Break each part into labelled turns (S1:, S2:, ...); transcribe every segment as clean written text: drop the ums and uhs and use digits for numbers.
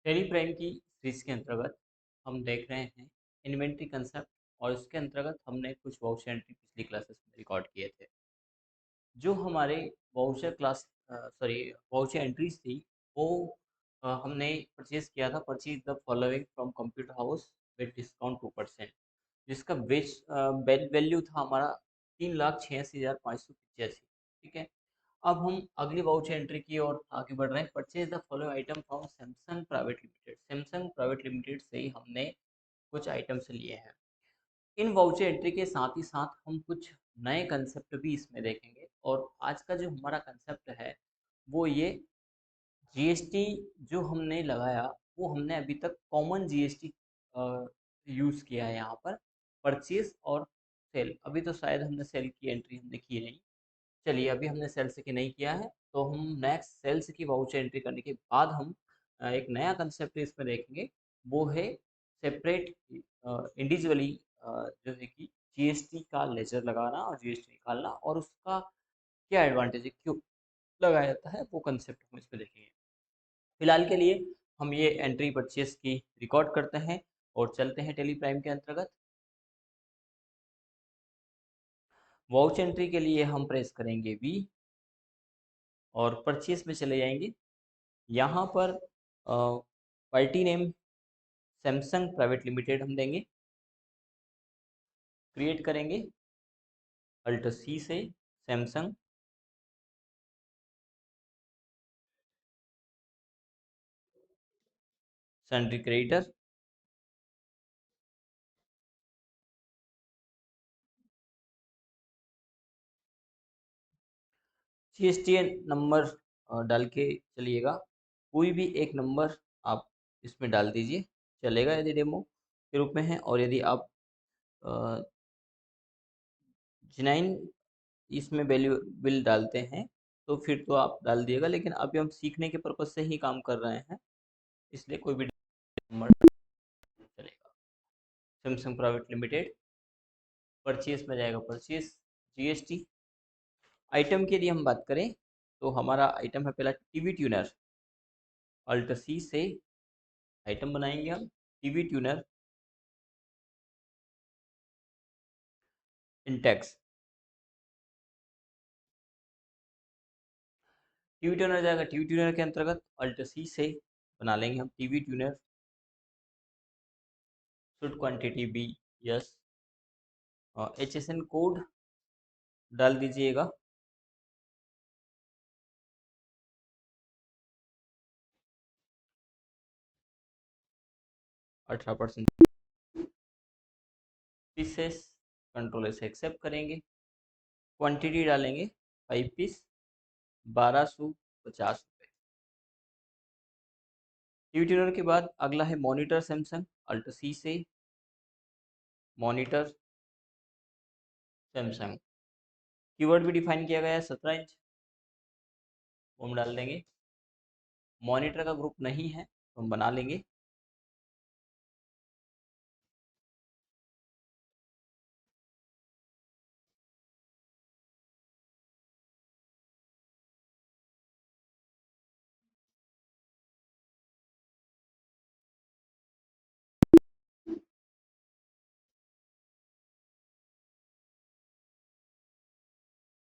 S1: Tally Prime की series के अंतर्गत हम देख रहे हैं इन्वेंट्री कंसेप्ट। और इसके अंतर्गत हमने कुछ वाउचर एंट्री पिछली क्लासेस में रिकॉर्ड किए थे। जो हमारे voucher class sorry voucher entries थी वो हमने परचेज किया था। Purchase the following from computer house with discount 2%, जिसका वैल्यू था हमारा 3,86,585। ठीक है। अब हम अगली वाउचर एंट्री की ओर आगे बढ़ रहे हैं। Purchase the following item from Samsung private limited. Samsung private limited से ही हमने कुछ आइटम्स लिए हैं। इन वाउचर एंट्री के साथ ही साथ हम कुछ नए कंसेप्ट भी इसमें देखेंगे। और आज का जो हमारा कंसेप्ट है वो ये जीएसटी जो हमने लगाया वो हमने अभी तक कॉमन जीएसटी यूज़ किया है यहाँ पर। परचेज और सेल, अभी तो शायद हमने सेल की एंट्री हमने की नहीं। चलिए, अभी हमने सेल्स की नहीं किया है तो हम नेक्स्ट सेल्स की वाउचर एंट्री करने के बाद हम एक नया कंसेप्ट इसमें देखेंगे। वो है सेपरेट इंडिविजुअली जो है कि जीएसटी का लेजर लगाना और जीएसटी निकालना, और उसका क्या एडवांटेज है, क्यों लगाया जाता है, वो कंसेप्ट हम इसमें देखेंगे। फिलहाल के लिए हम ये एंट्री परचेस की रिकॉर्ड करते हैं और चलते हैं टेली प्राइम के अंतर्गत। वाउचर एंट्री के लिए हम प्रेस करेंगे वी और परचेस में चले जाएंगे। यहाँ पर party name Samsung private limited हम देंगे। क्रिएट करेंगे अल्ट सी से Samsung, sundry creditor, GSTN number डाल के चलिएगा। कोई भी एक नंबर आप इसमें डाल दीजिए, चलेगा यदि डेमो के रूप में है। और यदि आप जिनाइन इसमें वैल्यू बिल डालते हैं तो फिर तो आप डाल दिएगा, लेकिन अभी हम सीखने के पर्पज से ही काम कर रहे हैं, इसलिए कोई भी नंबर चलेगा। सैमसंग प्राइवेट लिमिटेड, परचेस में जाएगा परचेस, जीएसटी। आइटम की यदि हम बात करें तो हमारा आइटम है पहला टीवी ट्यूनर। अल्ट सी से आइटम बनाएंगे हम TV tuner Intex. TV tuner जाएगा, टीवी ट्यूनर के अंतर्गत अल्ट सी से बना लेंगे हम TV tuner should quantity be yes. HSN code डाल दीजिएगा, %18 पीसेस। कंट्रोल से एक्सेप्ट करेंगे। क्वांटिटी डालेंगे 5 पीस, 1250 रुपये। टीवी ट्यूनर के बाद अगला है मॉनिटर सैमसंग। अल्ट सी से मॉनिटर सैमसंग। कीवर्ड भी डिफाइन किया गया है 17 इंच, वो हम डाल देंगे। मॉनिटर का ग्रुप नहीं है तो हम बना लेंगे।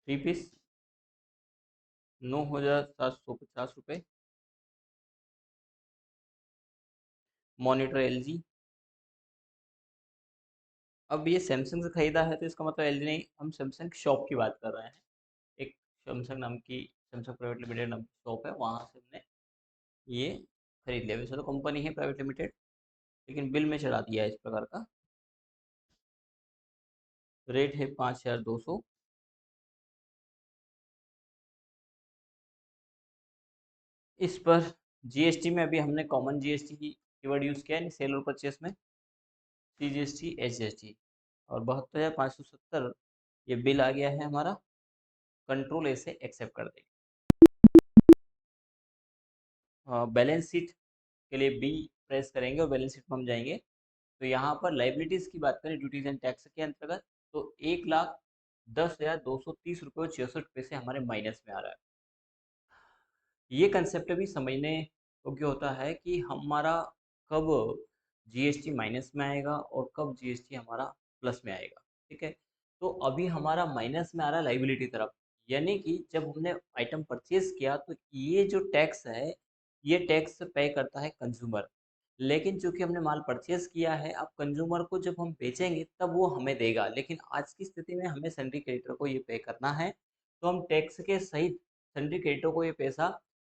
S1: थ्री पीस 9,750 रुपये। Monitor LG। अब ये सैमसंग से खरीदा है तो इसका मतलब LG नहीं, हम सैमसंग शॉप की बात कर रहे हैं। एक सैमसंग नाम की, सैमसंग प्राइवेट लिमिटेड नाम की शॉप है, वहाँ से हमने ये खरीद लिया। वैसे तो कंपनी है प्राइवेट लिमिटेड, लेकिन बिल में चढ़ा दिया है इस प्रकार का। रेट है 5,200। इस पर जीएसटी में अभी हमने कॉमन जीएसटी की कीवर्ड यूज़ किया है सेल और परचेस में, CGST HGST। और 72,570 ये बिल आ गया है हमारा। कंट्रोल ए से एक्सेप्ट कर देंगे। बैलेंस शीट के लिए बी प्रेस करेंगे और बैलेंस शीट में हम जाएंगे। तो यहाँ पर लाइबिलिटीज़ की बात करें ड्यूटीज एंड टैक्स के अंतर्गत, तो 1,10,230 रुपये और 66 पैसे हमारे माइनस में आ रहा है। ये कंसेप्ट भी समझने क्योंकि होता है कि हमारा कब जीएसटी माइनस में आएगा और कब जीएसटी हमारा प्लस में आएगा। ठीक है, तो अभी हमारा माइनस में आ रहा है लाइबिलिटी तरफ, यानी कि जब हमने आइटम परचेज किया तो ये जो टैक्स है ये टैक्स पे करता है कंज्यूमर, लेकिन चूंकि हमने माल परचेज किया है अब कंज्यूमर को जब हम बेचेंगे तब वो हमें देगा, लेकिन आज की स्थिति में हमें सन्डी क्रेडिटर को ये पे करना है, तो हम टैक्स के सहित सन्डी क्रेडिटर को ये पैसा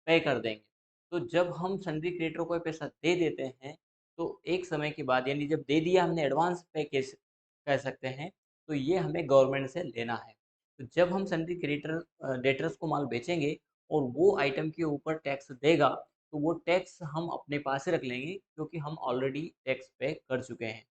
S1: पे कर देंगे। तो जब हम सन्डी क्रेडिटर को ये पैसा दे देते हैं तो एक समय के बाद, यानी जब दे दिया हमने एडवांस पे कह सकते हैं, तो ये हमें गवर्नमेंट से लेना है। तो जब हम सन्डी क्रेडिटर डेटर्स को माल बेचेंगे और वो आइटम के ऊपर टैक्स देगा, तो वो टैक्स हम अपने पास ही रख लेंगे क्योंकि हम ऑलरेडी टैक्स पे कर चुके हैं।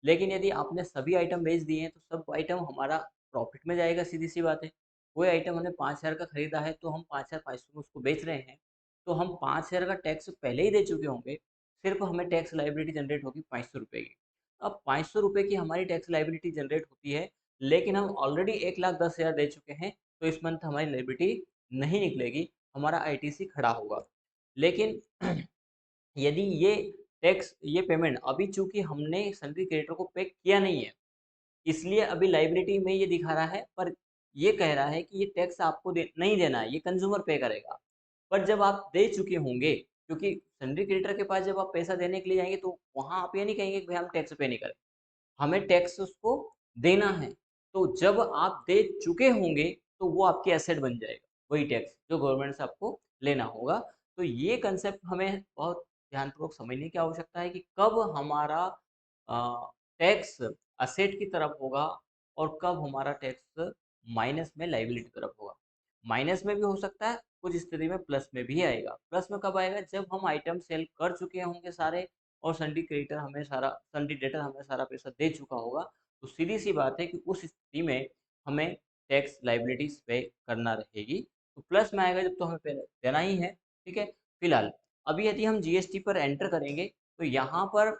S1: लेकिन यदि आपने सभी आइटम बेच दिए हैं तो सब आइटम हमारा प्रॉफिट में जाएगा, सीधी सी बात है। कोई आइटम हमने 5,000 का खरीदा है तो हम 5,500 में उसको बेच रहे हैं, तो हम 5,000 का टैक्स पहले ही दे चुके होंगे, सिर्फ हमें टैक्स लाइबिलिटी जनरेट होगी 500 रुपये की। अब 500 रुपये की हमारी टैक्स लाइबिलिटी जनरेट होती है, लेकिन हम ऑलरेडी 1,10,000 दे चुके हैं, तो इस मंथ हमारी लाइबिलिटी नहीं निकलेगी, हमारा आईटीसी खड़ा होगा। लेकिन यदि ये पेमेंट अभी चूंकि हमने सन्डी क्रेडिटर को पे किया नहीं है, इसलिए अभी लाइबिलिटी में ये दिखा रहा है, पर ये कह रहा है कि ये टैक्स आपको नहीं देना है, ये कंज्यूमर पे करेगा। पर जब आप दे चुके होंगे, क्योंकि सन्डी क्रेडिटर के पास जब आप पैसा देने के लिए जाएंगे तो वहां आप ये नहीं कहेंगे कि भाई हम टैक्स पे नहीं करें, हमें टैक्स उसको देना है। तो जब आप दे चुके होंगे तो वो आपकी एसेट बन जाएगा, वही टैक्स जो गवर्नमेंट से आपको लेना होगा। तो ये कंसेप्ट हमें बहुत ध्यानपूर्वक समझने की आवश्यकता है कि कब हमारा टैक्स असेट की तरफ होगा और कब हमारा टैक्स माइनस में लाइबिलिटी तरफ होगा। माइनस में भी हो सकता है, कुछ स्थिति में प्लस में भी आएगा। प्लस में कब आएगा? जब हम आइटम सेल कर चुके होंगे सारे और सन्डी डेटर हमें सारा पैसा दे चुका होगा, तो सीधी सी बात है कि उस स्थिति में हमें टैक्स लाइबिलिटीज पे करना रहेगी। तो प्लस में आएगा जब, तो हमें देना ही है। ठीक है, फिलहाल अभी यदि हम जीएसटी पर एंटर करेंगे तो यहाँ पर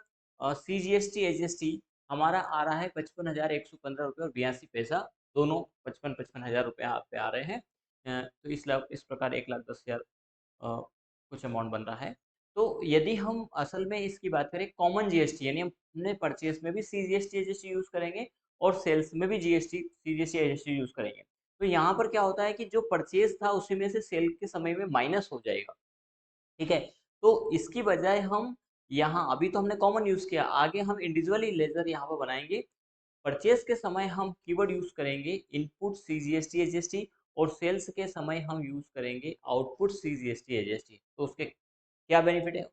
S1: C G S T H S T हमारा आ रहा है 55,115 रुपये और 82 पैसा, दोनों 55,000 रुपये आप पे आ रहे हैं। तो इस प्रकार 1,10,000 कुछ अमाउंट बन रहा है। तो यदि हम असल में इसकी बात करें कॉमन जीएसटी, यानी हम अपने परचेज में भी C G S T H S T use करेंगे और सेल्स में भी GST C G S T H S T use करेंगे, तो यहाँ पर क्या होता है कि जो परचेज था उसी में से सेल के समय में माइनस हो जाएगा। ठीक है, तो इसकी बजाय हम यहाँ, अभी तो हमने कॉमन यूज़ किया, आगे हम इंडिविजुअली लेजर यहाँ पर बनाएंगे। परचेज के समय हम कीवर्ड यूज़ करेंगे input C G S T H S T और सेल्स के समय हम यूज़ करेंगे output C G S T H S T. तो उसके क्या बेनिफिट है?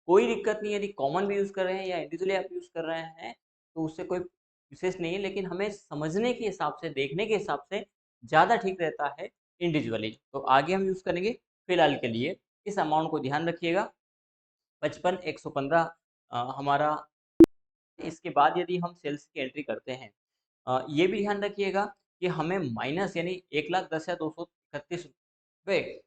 S1: कोई दिक्कत नहीं है, यदि कॉमन भी यूज़ कर रहे हैं या इंडिविजुअली आप यूज़ कर रहे हैं तो उससे कोई विशेष नहीं है, लेकिन हमें समझने के हिसाब से, देखने के हिसाब से ज़्यादा ठीक रहता है इंडिविजुअली। तो आगे हम यूज़ करेंगे, फिलहाल के लिए इस अमाउंट को ध्यान रखिएगा, 55,115 हमारा। इसके बाद यदि हम सेल्स की एंट्री करते हैं, ये भी ध्यान रखिएगा कि हमें माइनस, यानी 1,10,231 रुपये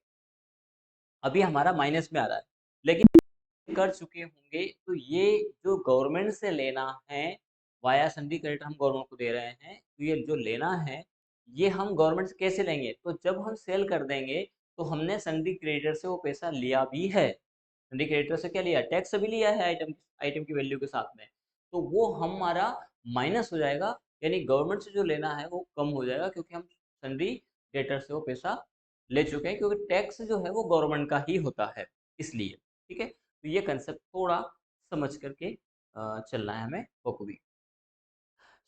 S1: अभी हमारा माइनस में आ रहा है, लेकिन कर चुके होंगे तो ये जो गवर्नमेंट से लेना है वाया सन्डी क्रेडिट हम गवर्नमेंट को दे रहे हैं, तो ये जो लेना है ये हम गवर्नमेंट से कैसे लेंगे? तो जब हम सेल कर देंगे तो हमने सन्डी क्रेडिटर से वो पैसा लिया भी है। सन्डी क्रेडिटर से क्या लिया? टैक्स भी लिया है आइटम आइटम की वैल्यू के साथ में, तो वो हमारा माइनस हो जाएगा, यानी गवर्नमेंट से जो लेना है वो कम हो जाएगा, क्योंकि हम सन्डी क्रेडिटर से वो पैसा ले चुके हैं, क्योंकि टैक्स जो है वो गवर्नमेंट का ही होता है, इसलिए। ठीक है, तो ये कंसेप्ट थोड़ा समझ करके चलना है हमें बखूबी।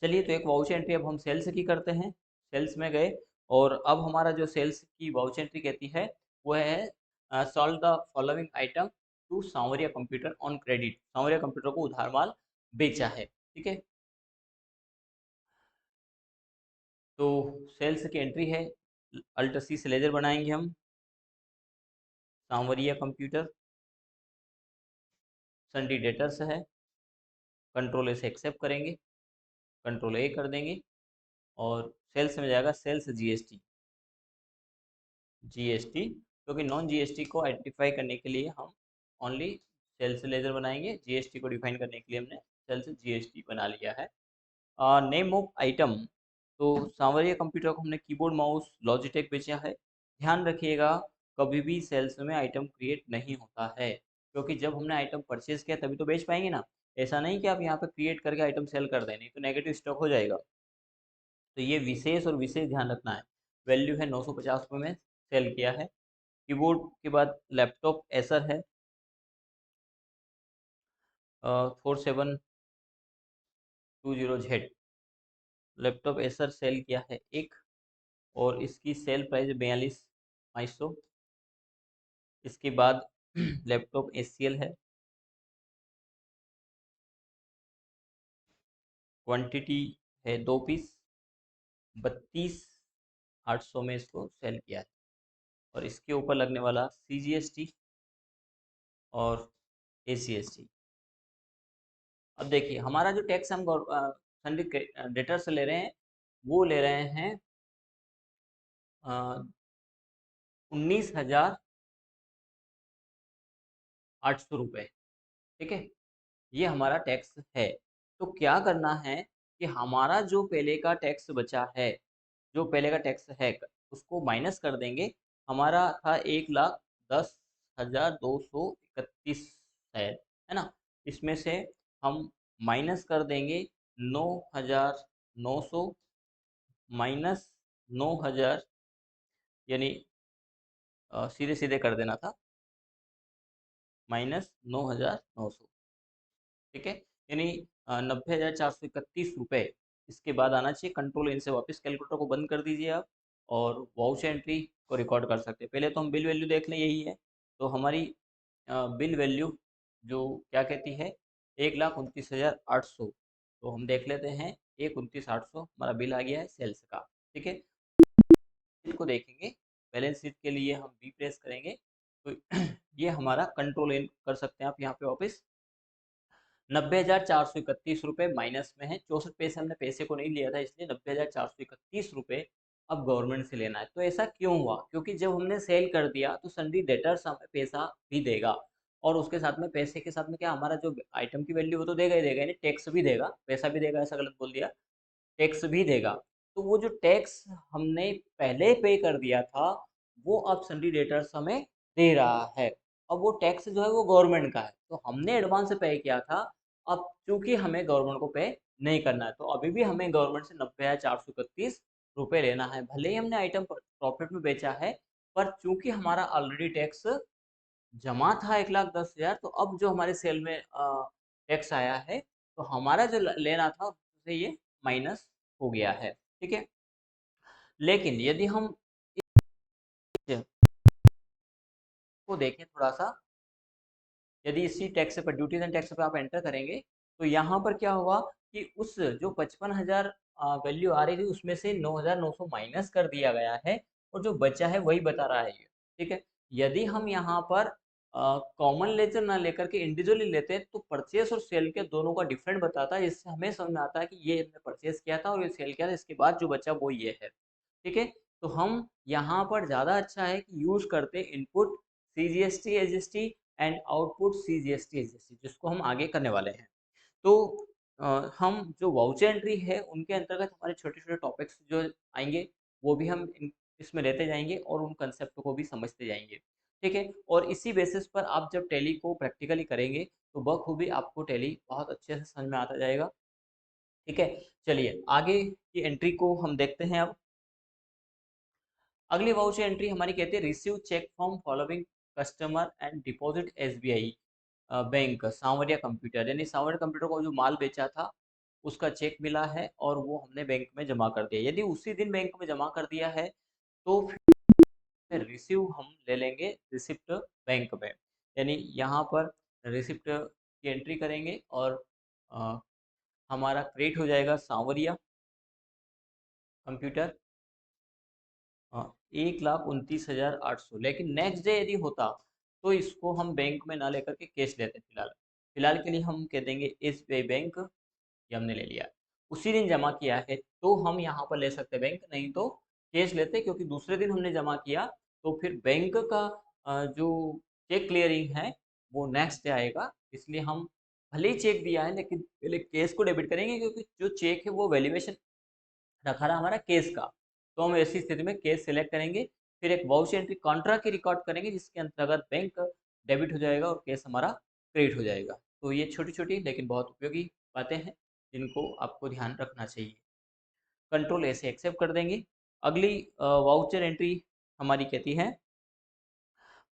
S1: चलिए, तो एक वाउचर एंट्री अब हम सेल्स की करते हैं। सेल्स में गए और अब हमारा जो सेल्स की वाउचर एंट्री कहती है वो है solve the following item to Sanwariya computer on credit. Sanwariya computer को उधार माल बेचा है। ठीक है, तो सेल्स की एंट्री है, अल्ट सी से लेजर बनाएंगे हम, सांवरिया कंप्यूटर, सन्डी डेटर्स है, कंट्रोल ए से एक्सेप्ट करेंगे, कंट्रोल ए कर देंगे और सेल्स में जाएगा सेल्स जीएसटी। जीएसटी, क्योंकि नॉन जीएसटी को आइडेंटिफाई करने के लिए हम ओनली सेल्स लेजर बनाएंगे, जीएसटी को डिफाइन करने के लिए हमने सेल्स जीएसटी बना लिया है। नेम ऑफ आइटम, तो सांवरिया कंप्यूटर को हमने कीबोर्ड माउस लॉजिटेक बेचा है। ध्यान रखिएगा, कभी भी सेल्स में आइटम क्रिएट नहीं होता है, क्योंकि जब हमने आइटम परचेज किया तभी तो बेच पाएंगे ना। ऐसा नहीं कि आप यहाँ पे क्रिएट करके आइटम सेल कर दें, नहीं तो नेगेटिव स्टॉक हो जाएगा। तो ये विशेष और विशेष ध्यान रखना है। वैल्यू है 950 रुपये में सेल किया है। कीबोर्ड के बाद लैपटॉप एसर है 4720Z। लैपटॉप एसर सेल किया है एक, और इसकी सेल प्राइस 42,500। इसके बाद लैपटॉप एसीएल है, क्वांटिटी है 2 पीस, 32,800 में इसको सेल किया है। और इसके ऊपर लगने वाला CGST और ACST। अब देखिए हमारा जो टैक्स हम सन्डी डेटर से ले रहे हैं, वो ले रहे हैं 19,800 रुपये। ठीक है, ये हमारा टैक्स है। तो क्या करना है कि हमारा जो पहले का टैक्स बचा है, जो पहले का टैक्स है उसको माइनस कर देंगे। हमारा था 1,10,231 है ना। इसमें से हम माइनस कर देंगे 9,900 माइनस 9,000, यानी सीधे सीधे कर देना था, -9,900। ठीक है, यानी 90,431 रुपये। इसके बाद आना चाहिए कंट्रोल इन से वापस कैलकुलेटर को बंद कर दीजिए आप, और वाउच एंट्री को रिकॉर्ड कर सकते हैं। पहले तो हम बिल वैल्यू देख लें, यही है। तो हमारी बिल वैल्यू जो क्या कहती है, 1,29,800। तो हम देख लेते हैं, 1,29,800 हमारा बिल आ गया है सेल्स का। ठीक है, बिल को देखेंगे, बैलेंस शीट के लिए हम बी प्रेस करेंगे तो ये हमारा कंट्रोल इन कर सकते हैं आप यहाँ पे वापस। 90,431 रुपये माइनस में है, 64 पैसे हमने पैसे को नहीं लिया था, इसलिए 90,431 रुपये अब गवर्नमेंट से लेना है। तो ऐसा क्यों हुआ, क्योंकि जब हमने सेल कर दिया तो सन्डी डेटर्स हमें पैसा भी देगा, और उसके साथ में पैसे के साथ में क्या, हमारा जो आइटम की वैल्यू वो तो देगा ही देगा, यानी टैक्स भी देगा, पैसा भी देगा, ऐसा गलत बोल दिया, टैक्स भी देगा। तो वो जो टैक्स हमने पहले पे कर दिया था, वो अब सन्डी डेटर्स हमें दे रहा है। अब वो टैक्स जो है वो गवर्नमेंट का है, तो हमने एडवांस पे किया था। अब चूंकि हमें गवर्नमेंट को पे नहीं करना है, तो अभी भी हमें गवर्नमेंट से 90,431 रुपये लेना है। भले ही हमने आइटम प्रॉफिट में बेचा है, पर चूंकि हमारा ऑलरेडी टैक्स जमा था 1,10,000, तो अब जो हमारे सेल में टैक्स आया है, तो हमारा जो लेना था उससे ये माइनस हो गया है। ठीक है, लेकिन यदि हम इसको देखें थोड़ा सा, यदि इसी टैक्स पर, ड्यूटीज एंड टैक्स पे आप एंटर करेंगे, तो यहाँ पर क्या हुआ कि उस जो 55,000 वैल्यू आ रही थी, उसमें से 9,900 माइनस कर दिया गया है, और जो बचा है वही बता रहा है ये। ठीक है, यदि हम यहाँ पर कॉमन लेजर ना लेकर के इंडिविजुअली लेते हैं, तो परचेस और सेल के दोनों का डिफरेंट बताता है, इससे हमें समझ में आता है कि ये हमने परचेस किया था और ये सेल किया था, इसके बाद जो बचा वो ये है। ठीक है, तो हम यहाँ पर ज़्यादा अच्छा है कि यूज़ करते input CGST SGST and output CGST SGST, जिसको हम आगे करने वाले हैं। तो हम जो वाउचर एंट्री है उनके अंतर्गत हमारे छोटे छोटे टॉपिक्स जो आएंगे, वो भी हम इसमें लेते जाएंगे और उन कंसेप्ट को भी समझते जाएंगे। ठीक है, और इसी बेसिस पर आप जब टैली को प्रैक्टिकली करेंगे, तो बखूबी आपको टैली बहुत अच्छे से समझ में आता जाएगा। ठीक है, चलिए आगे की एंट्री को हम देखते हैं अब। अगली वाउचर एंट्री हमारी कहती है receive cheque from following customer and deposit SBI bank Sanwariya computer, यानी सांवरिया कंप्यूटर को जो माल बेचा था उसका चेक मिला है, और वो हमने बैंक में जमा कर दिया। यदि उसी दिन बैंक में जमा कर दिया है, तो फिर रिसीव हम ले लेंगे रिसिप्ट बैंक में, यानी यहाँ पर रिसिप्ट की एंट्री करेंगे, और अ, हमारा क्रेडिट हो जाएगा सांवरिया कंप्यूटर 1,29,800। लेकिन नेक्स्ट डे यदि होता, तो इसको हम बैंक में ना लेकर के कैश लेते। फिलहाल फिलहाल के लिए हम कह देंगे SBI बैंक, ये हमने ले लिया, उसी दिन जमा किया है, तो हम यहाँ पर ले सकते बैंक, नहीं तो कैश लेते, क्योंकि दूसरे दिन हमने जमा किया, तो फिर बैंक का जो चेक क्लियरिंग है वो नेक्स्ट डे आएगा। इसलिए हम भले ही चेक दिया है, लेकिन पहले केस को डेबिट करेंगे, क्योंकि जो चेक है वो वैल्यूएशन रखा रहा हमारा केस का। तो हम ऐसी स्थिति में केस सिलेक्ट करेंगे, फिर एक वाउचर एंट्री कॉन्ट्रा की रिकॉर्ड करेंगे, जिसके अंतर्गत बैंक डेबिट हो जाएगा और केस हमारा क्रेडिट हो जाएगा। तो ये छोटी छोटी लेकिन बहुत उपयोगी बातें हैं जिनको आपको ध्यान रखना चाहिए। कंट्रोल ऐसे एक्सेप्ट कर देंगे। अगली वाउचर एंट्री हमारी कहती है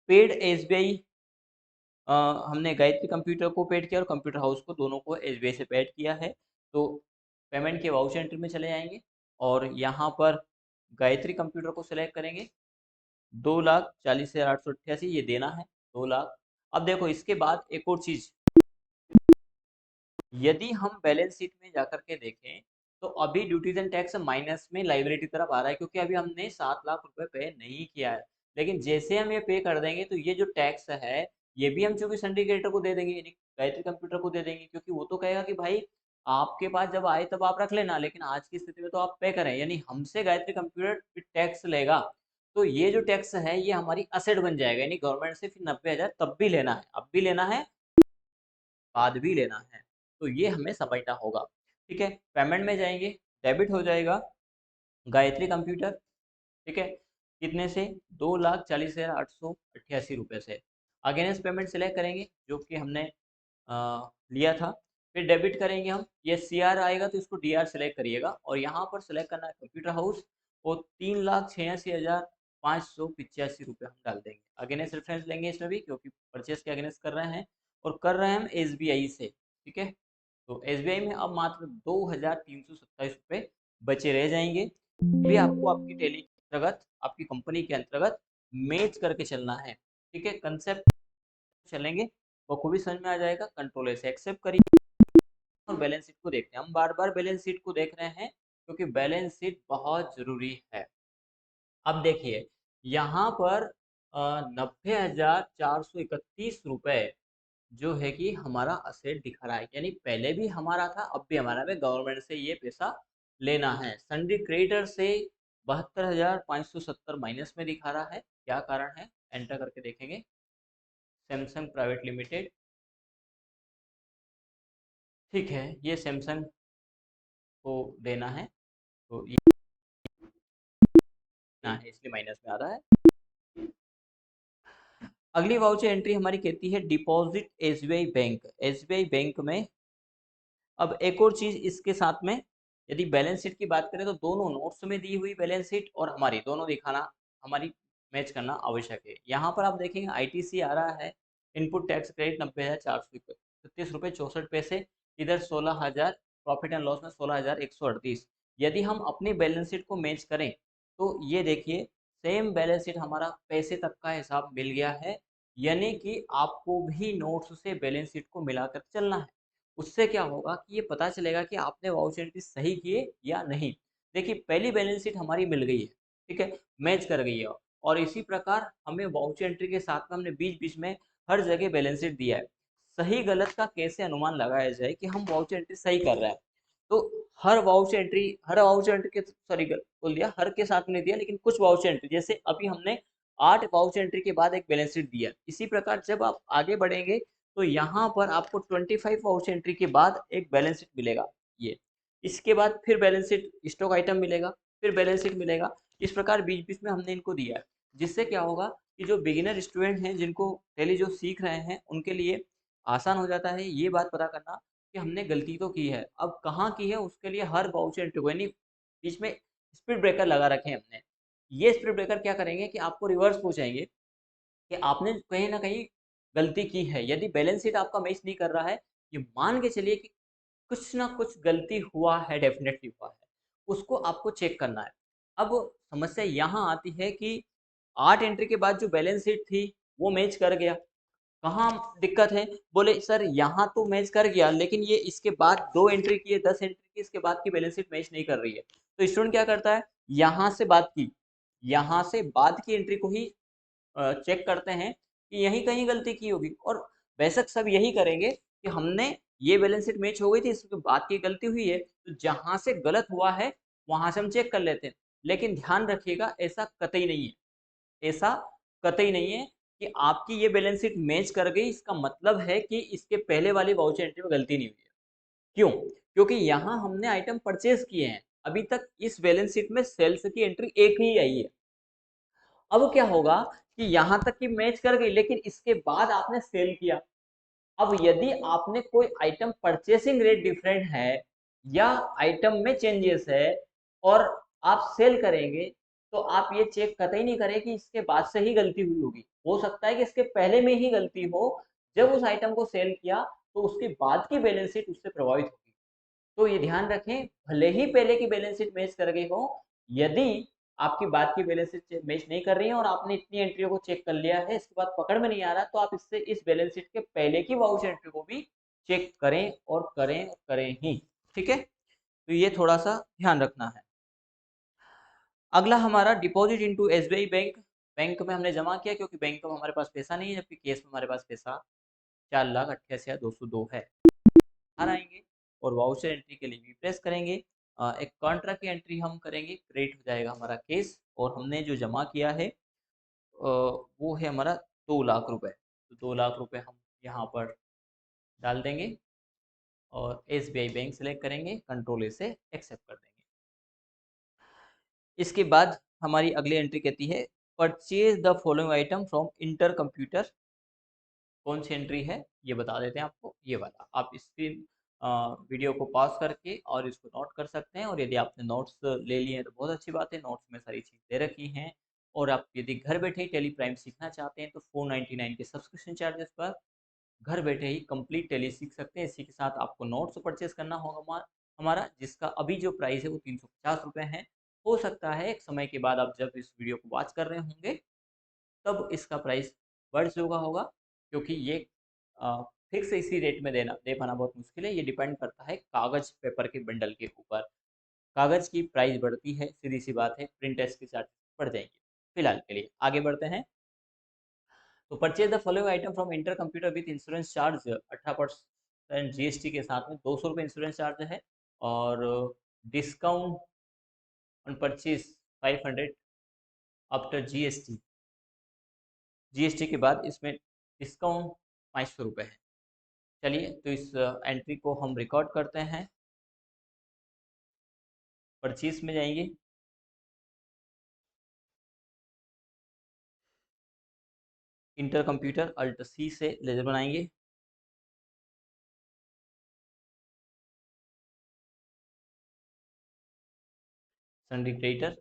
S1: पेड एसबीआई। हमने गायत्री कंप्यूटर को पेड किया और कंप्यूटर हाउस को, दोनों को एसबीआई से पेड किया है। तो पेमेंट के वाउचर एंट्री में चले जाएंगे और यहाँ पर गायत्री कंप्यूटर को सिलेक्ट करेंगे। 2,40,888 ये देना है, 2 लाख। अब देखो इसके बाद एक और चीज, यदि हम बैलेंस शीट में जाकर के देखें तो अभी ड्यूटीज एंड टैक्स माइनस में लाइबिलिटी तरफ आ रहा है, क्योंकि अभी हमने 7 लाख रुपए पे नहीं किया है। लेकिन जैसे हम ये पे कर देंगे तो ये जो टैक्स है ये भी हम चूंकि सिंडिकेटर को दे देंगे, यानी गायत्री कंप्यूटर को दे देंगे, क्योंकि वो तो कहेगा कि भाई आपके पास जब आए तब आप रख लेना, लेकिन आज की स्थिति में तो आप पे करें, यानी हमसे गायत्री कंप्यूटर टैक्स लेगा। तो ये जो टैक्स है ये हमारी असेट बन जाएगा, यानी गवर्नमेंट से फिर 90,000 तब भी लेना है, अब भी लेना है, बाद भी लेना है। तो ये हमें समझना होगा। ठीक है, पेमेंट में जाएंगे, डेबिट हो जाएगा गायत्री कंप्यूटर। ठीक है, कितने से? 2,40,888 रुपये से। अगेंस्ट पेमेंट सेलेक्ट करेंगे जो कि हमने लिया था। फिर डेबिट करेंगे हम, ये सी आर आएगा तो इसको डी आर सेलेक्ट करिएगा और यहाँ पर सेलेक्ट करना है कंप्यूटर हाउस और 3,86,585 रुपये हम डाल देंगे। अगेंस्ट रेफरेंस लेंगे इसमें भी, क्योंकि परचेस के अगेंस्ट कर रहे हैं और कर रहे हैं हम एस बी आई से। ठीक है, तो एस बी आई में अब मात्र 2,327 रुपये बचे रह जाएंगे। भी आपको आपकी टेली के अंतर्गत, आपकी कंपनी के अंतर्गत मैच करके चलना है। ठीक है, कंसेप्ट चलेंगे बखूबी समझ में आ जाएगा। कंट्रोल से एक्सेप्ट करिए और बैलेंस शीट को देखते हैं। हम बार बार बैलेंस शीट को देख रहे हैं क्योंकि बैलेंस शीट बहुत जरूरी है। अब देखिए यहाँ पर 90,431 रुपए जो है कि हमारा असेट दिखा रहा है, यानी पहले भी हमारा था अब भी हमारा है, गवर्नमेंट से ये पैसा लेना है। सन्डी क्रेडिटर से 72,570 माइनस में दिखा रहा है, क्या कारण है एंटर करके देखेंगे। सैमसंग प्राइवेट लिमिटेड, ठीक है, ये सैमसंग को देना है तो ये ना है इसलिए माइनस में आ रहा है। अगली वाउचर एंट्री हमारी कहती है deposit SBI bank. SBI bank में अब एक और चीज इसके साथ में, यदि बैलेंस शीट की बात करें तो दोनों नोट्स में दी हुई बैलेंस शीट और हमारी दोनों दिखाना, हमारी मैच करना आवश्यक है। यहाँ पर आप देखेंगे आईटीसी आ रहा है, इनपुट टैक्स क्रेडिट 90,436.64। इधर 16,000 प्रॉफिट एंड लॉस में 16,138। यदि हम अपनी बैलेंस शीट को मैच करें तो ये देखिए सेम बैलेंस शीट हमारा पैसे तक का हिसाब मिल गया है, यानी कि आपको भी नोट्स से बैलेंस शीट को मिलाकर चलना है। उससे क्या होगा कि ये पता चलेगा कि आपने वाउचर एंट्री सही किए या नहीं। देखिए पहली बैलेंस शीट हमारी मिल गई है, ठीक है, मैच कर गई है। और इसी प्रकार हमें वाउचर एंट्री के साथ में हमने बीच बीच में हर जगह बैलेंस शीट दिया है। सही गलत का कैसे अनुमान लगाया जाए कि हम वाउचर एंट्री सही कर रहे हैं, तो हर वाउचर एंट्री के, सॉरी बोल दिया, हर के साथ में दिया, लेकिन कुछ वाउचर एंट्री, जैसे अभी हमने 8 वाउचर एंट्री के बाद एक बैलेंस शीट दिया। इसी प्रकार जब आप आगे बढ़ेंगे तो यहाँ पर आपको 25 वाउचर एंट्री के बाद एक बैलेंस शीट मिलेगा, ये इसके बाद फिर बैलेंस शीट स्टॉक आइटम मिलेगा, फिर बैलेंस शीट मिलेगा। इस प्रकार बीच बीच में हमने इनको दिया है, जिससे क्या होगा कि जो बिगिनर स्टूडेंट हैं जिनको पहले जो सीख रहे हैं उनके लिए आसान हो जाता है ये बात पता करना कि हमने गलती तो की है, अब कहाँ की है उसके लिए हर वाउचर एंट्री को, यानी बीच में स्पीड ब्रेकर लगा रखे हैं हमने। ये स्पीड ब्रेकर क्या करेंगे कि आपको रिवर्स पहुंचाएंगे कि आपने कहीं ना कहीं गलती की है। यदि बैलेंस शीट आपका मैच नहीं कर रहा है, ये मान के चलिए कि कुछ ना कुछ गलती हुआ है, डेफिनेटली हुआ है, उसको आपको चेक करना है। अब समस्या यहाँ आती है कि 8 एंट्री के बाद जो बैलेंस शीट थी वो मैच कर गया, कहाँ दिक्कत है? बोले सर यहाँ तो मैच कर गया, लेकिन ये इसके बाद 2 एंट्री की है, 10 एंट्री की, इसके बाद की बैलेंस शीट मैच नहीं कर रही है। तो स्टूडेंट क्या करता है, यहाँ से बाद की एंट्री को ही चेक करते हैं कि यहीं कहीं गलती की होगी, और बेशक सब यही करेंगे कि हमने ये बैलेंस शीट मैच हो गई थी, इसके बाद की गलती हुई है, तो जहां से गलत हुआ है वहां से हम चेक कर लेते हैं। लेकिन ध्यान रखिएगा ऐसा कतई नहीं है, ऐसा कतई नहीं है कि आपकी ये बैलेंस शीट मैच कर गई इसका मतलब है कि इसके पहले वाली वाउचर एंट्री में गलती नहीं हुई है। क्यों? क्योंकि यहाँ हमने आइटम परचेज किए हैं, अभी तक इस बैलेंस शीट में सेल्स की एंट्री एक ही आई है। अब क्या होगा कि यहाँ तक की मैच कर गई, लेकिन इसके बाद आपने सेल किया। अब यदि आपने कोई आइटम परचेसिंग रेट डिफरेंट है या आइटम में चेंजेस है और आप सेल करेंगे, तो आप ये चेक कतई नहीं करें कि इसके बाद से ही गलती हुई होगी। हो सकता है कि इसके पहले में ही गलती हो, जब उस आइटम को सेल किया तो उसके बाद की बैलेंस शीट उससे प्रभावित होगी। तो ये ध्यान रखें, भले ही पहले की बैलेंस शीट मैच कर गई हो, यदि आपकी बाद की बैलेंस शीट मैच नहीं कर रही है और आपने इतनी एंट्रियों को चेक कर लिया है, इसके बाद पकड़ में नहीं आ रहा, तो आप इससे इस बैलेंस शीट के पहले की वाउच एंट्री को भी चेक करें और करें और करें ही। ठीक है, तो ये थोड़ा सा ध्यान रखना है। अगला हमारा deposit into SBI bank. Bank में हमने जमा किया क्योंकि बैंक में हमारे पास पैसा नहीं है, जबकि केस में हमारे पास पैसा 4,88,202 है। बाहर आएंगे और वाउचर एंट्री के लिए भी प्रेस करेंगे। एक कॉन्ट्रा की एंट्री हम करेंगे, क्रेडिट हो जाएगा हमारा केस, और हमने जो जमा किया है वो है हमारा 2 लाख रुपए। तो 2 लाख रुपए हम यहाँ पर डाल देंगे और एसबीआई बैंक सेलेक्ट करेंगे, कंट्रोल ए से एक्सेप्ट कर देंगे। इसके बाद हमारी अगली एंट्री कहती है purchase the following item from inter computer. कौन सी एंट्री है ये बता देते हैं आपको, ये वाला। आप स्क्रीन वीडियो को पॉज करके और इसको नोट कर सकते हैं, और यदि आपने नोट्स ले लिए हैं तो बहुत अच्छी बात है, नोट्स में सारी चीज़ दे रखी हैं। और आप यदि घर बैठे ही टेली प्राइम सीखना चाहते हैं तो 499 के सब्सक्रिप्शन चार्जेस पर घर बैठे ही कंप्लीट टैली सीख सकते हैं। इसी के साथ आपको नोट्स परचेज करना होगा हमारा, जिसका अभी जो प्राइस है वो 350 रुपये है। हो सकता है एक समय के बाद आप जब इस वीडियो को वॉच कर रहे होंगे तब इसका प्राइस बढ़ चुका होगा, क्योंकि ये फिक्स इसी रेट में देना दे पाना बहुत मुश्किल है। ये डिपेंड करता है कागज पेपर के बंडल के ऊपर। कागज की प्राइस बढ़ती है, सीधी सी बात है, प्रिंट टेस्ट के चार्ज बढ़ जाएंगे। फिलहाल के लिए आगे बढ़ते हैं। तो purchase the following item from inter computer with insurance charge 18% GST के साथ में 200 रुपये इंश्योरेंस चार्ज है, और discount on purchase 500 after GST. GST के बाद इसमें डिस्काउंट 500 रुपये है। चलिए, तो इस एंट्री को हम रिकॉर्ड करते हैं। परचेज में जाएंगे, इंटर कंप्यूटर अल्ट सी से लेजर बनाएंगे, सन्डी क्रेडिटर,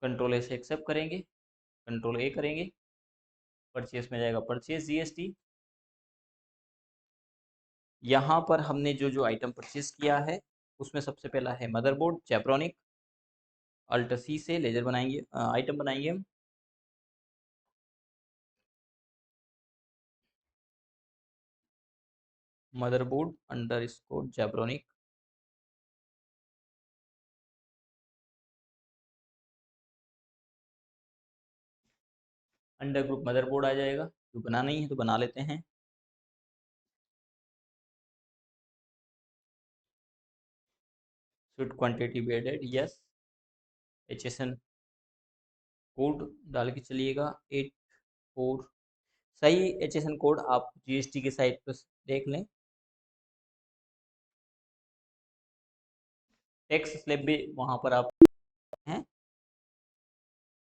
S1: कंट्रोल ए से एक्सेप्ट करेंगे, कंट्रोल ए करेंगे, परचेज में जाएगा परचेज जीएसटी। यहाँ पर हमने जो जो आइटम परचेज किया है उसमें सबसे पहला है मदरबोर्ड जेब्रॉनिक, अल्ट सी से लेजर बनाएंगे, आइटम बनाएंगे हम। Motherboard underscore Zebronic, under group motherboard आ जाएगा। जो बना नहीं है तो बना लेते हैं। Should quantity be added, yes. HSN code डाल के चलिएगा, 84। सही एचएसएन कोड आप जीएसटी के साइट पर देख लें। टैक्स स्लैब भी वहाँ पर आप हैं।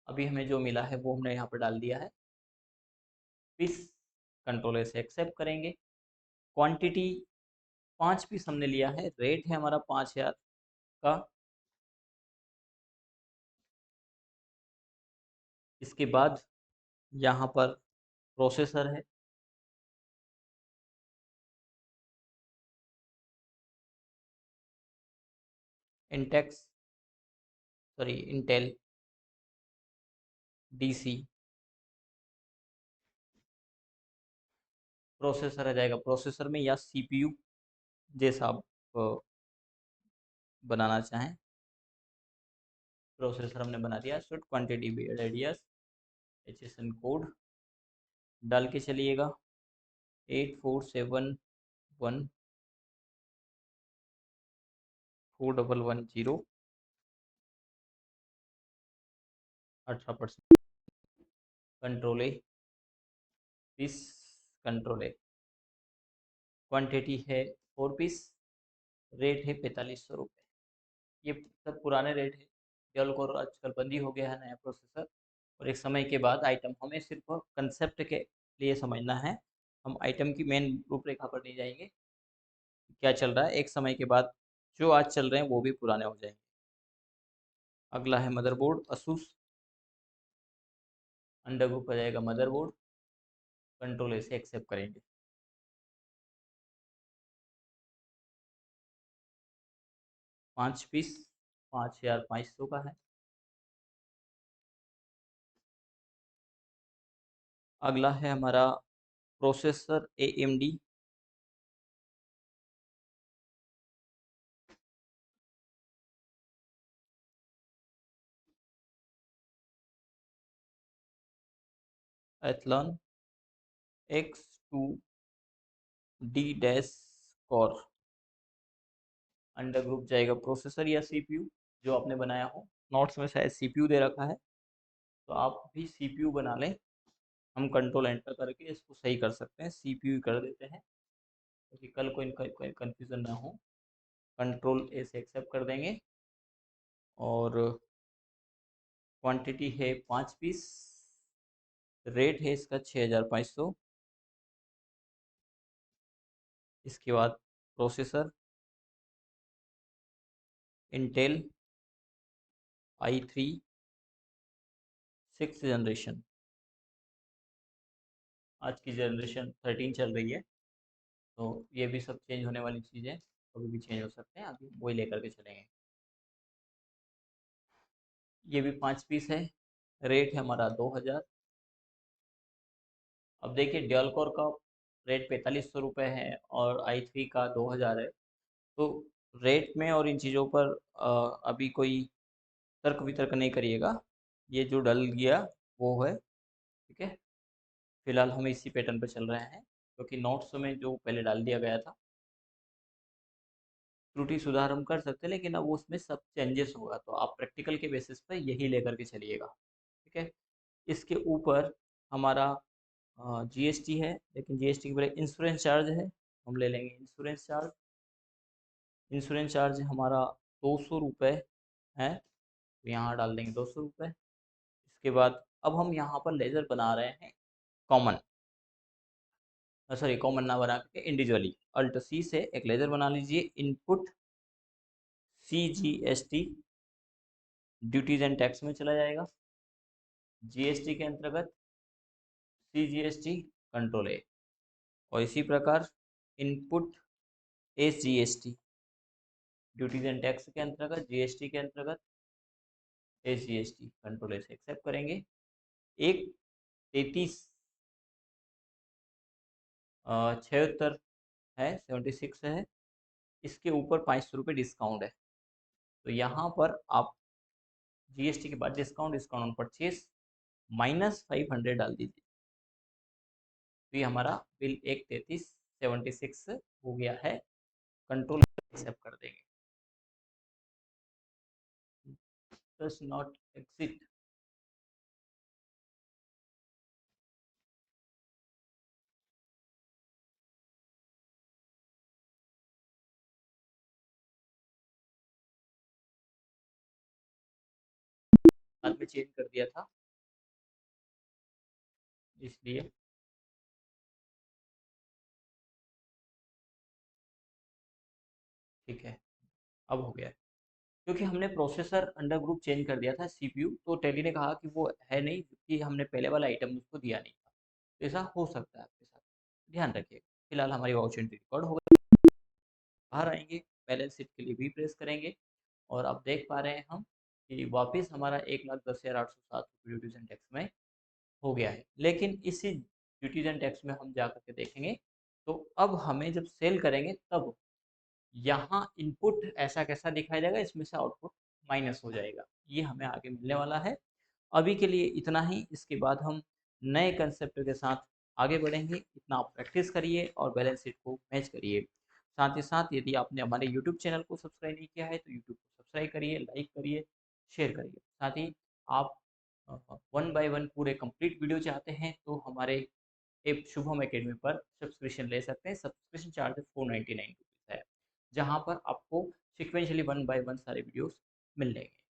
S1: अभी हमें जो मिला है वो हमने यहाँ पर डाल दिया है। पीस कंट्रोल से एक्सेप्ट करेंगे। क्वांटिटी 5 पीस हमने लिया है, रेट है हमारा 5,000 का। इसके बाद यहाँ पर प्रोसेसर है, Intex, sorry Intel DC processor आ जाएगा। प्रोसेसर में या सीपीयू जैसा आप बनाना चाहें। प्रोसेसर हमने बना दिया। Should quantity be radius, HSN code डाल के चलिएगा, 8471 4110, 18%। Control A, piece, control A. Quantity है 4 पीस, रेट है 4500 रुपये। ये सब पुराने रेट है, ड्यूल कोर आजकल बंद ही हो गया है, नया प्रोसेसर। और एक समय के बाद आइटम हमें सिर्फ कंसेप्ट के लिए समझना है, हम आइटम की मेन रूपरेखा पर नहीं जाएंगे, क्या चल रहा है। एक समय के बाद जो आज चल रहे हैं वो भी पुराने हो जाएंगे। अगला है मदरबोर्ड, असूस अंडर ग्रुप आ जाएगा मदरबोर्ड, कंट्रोल ए से एक्सेप्ट करेंगे। 5 पीस 5500 का है। अगला है हमारा processor AMD, Athlon X2D core. Under group जाएगा प्रोसेसर या CPU जो आपने बनाया हो। नोट्स में शायद CPU दे रखा है, तो आप भी CPU बना लें। हम कंट्रोल एंटर करके इसको सही कर सकते हैं, CPU कर देते हैं क्योंकि कल कोई कन्फ्यूज़न ना हो। कंट्रोल ए से एक्सेप्ट कर देंगे और क्वांटिटी है 5 पीस, रेट है इसका 6500। इसके बाद processor Intel i3 6th generation, आज की जनरेशन 13 चल रही है, तो ये भी सब चेंज होने वाली चीज़ें कभी भी चेंज हो सकते हैं, अभी वही लेकर के चलेंगे। ये भी 5 पीस है, रेट है हमारा 2000। अब देखिए ड्यूल कोर का रेट 4500 रुपये है और i3 का 2000 है, तो रेट में और इन चीज़ों पर अभी कोई तर्क वितर्क नहीं करिएगा, ये जो डल गया वो है, ठीक है। फिलहाल हम इसी पैटर्न पर चल रहे हैं क्योंकि नोट्स में जो पहले डाल दिया गया था, त्रुटि सुधार हम कर सकते हैं लेकिन अब उसमें सब चेंजेस होगा, तो आप प्रैक्टिकल के बेसिस पे यही लेकर के चलिएगा, ठीक है। इसके ऊपर हमारा GST है, लेकिन GST के बजाय इंश्योरेंस चार्ज है, हम ले लेंगे इंश्योरेंस चार्ज। इंश्योरेंस चार्ज हमारा 200 रुपये है, तो यहाँ डाल देंगे 200 रुपये। इसके बाद अब हम यहाँ पर लेज़र बना रहे हैं कॉमन, सॉरी कॉमन ना बना करके इंडिविजुअली अल्ट C से एक लेज़र बना लीजिए। Input CGST duties and tax में चला जाएगा, GST के अंतर्गत CGST कंट्रोल A, और इसी प्रकार input SGST duties and tax के अंतर्गत, GST के अंतर्गत SGST कंट्रोल A से एक्सेप्ट करेंगे। एक 33 76 है, 76 है, इसके ऊपर 500 रुपये डिस्काउंट है, तो यहाँ पर आप GST के बाद डिस्काउंट ऑन परचेज -500 डाल दीजिए, तो ये हमारा बिल 13376 हो गया है। कंट्रोल एक्सेप्ट कर देंगे, डस नॉट एग्जिट। बाद में चेंज कर दिया था इसलिए, ठीक है अब हो गया है। क्योंकि हमने प्रोसेसर अंडर ग्रुप चेंज कर दिया था CPU, तो टेली ने कहा कि वो है नहीं क्योंकि हमने पहले वाला आइटम उसको दिया नहीं था, तो ऐसा हो सकता है आपके साथ, ध्यान रखिएगा। फिलहाल हमारी वाउच एंट्री रिकॉर्ड हो गई, बाहर आएंगे, बैलेंस शीट के लिए भी प्रेस करेंगे और अब देख पा रहे हैं हम कि वापस हमारा 1,10,807 ड्यूटीज एंड टैक्स में हो गया है। लेकिन इसी ड्यूटीज एंड टैक्स में हम जा करके देखेंगे, तो अब हमें जब सेल करेंगे तब यहाँ इनपुट ऐसा कैसा दिखाई देगा, इसमें से आउटपुट माइनस हो जाएगा, ये हमें आगे मिलने वाला है। अभी के लिए इतना ही, इसके बाद हम नए कंसेप्ट के साथ आगे बढ़ेंगे। इतना आप प्रैक्टिस करिए और बैलेंस शीट को मैच करिए। साथ ही साथ यदि आपने हमारे यूट्यूब चैनल को सब्सक्राइब नहीं किया है तो यूट्यूब को सब्सक्राइब करिए, लाइक करिए, शेयर करिए। साथ ही आप वन बाय वन पूरे कंप्लीट वीडियो चाहते हैं तो हमारे एक शुभम एकेडमी पर सब्सक्रिप्शन ले सकते हैं। सब्सक्रिप्शन चार्ज 499 रुपीज़ है, जहाँ पर आपको सिक्वेंशली वन बाय वन सारे वीडियोस मिल जाएंगे।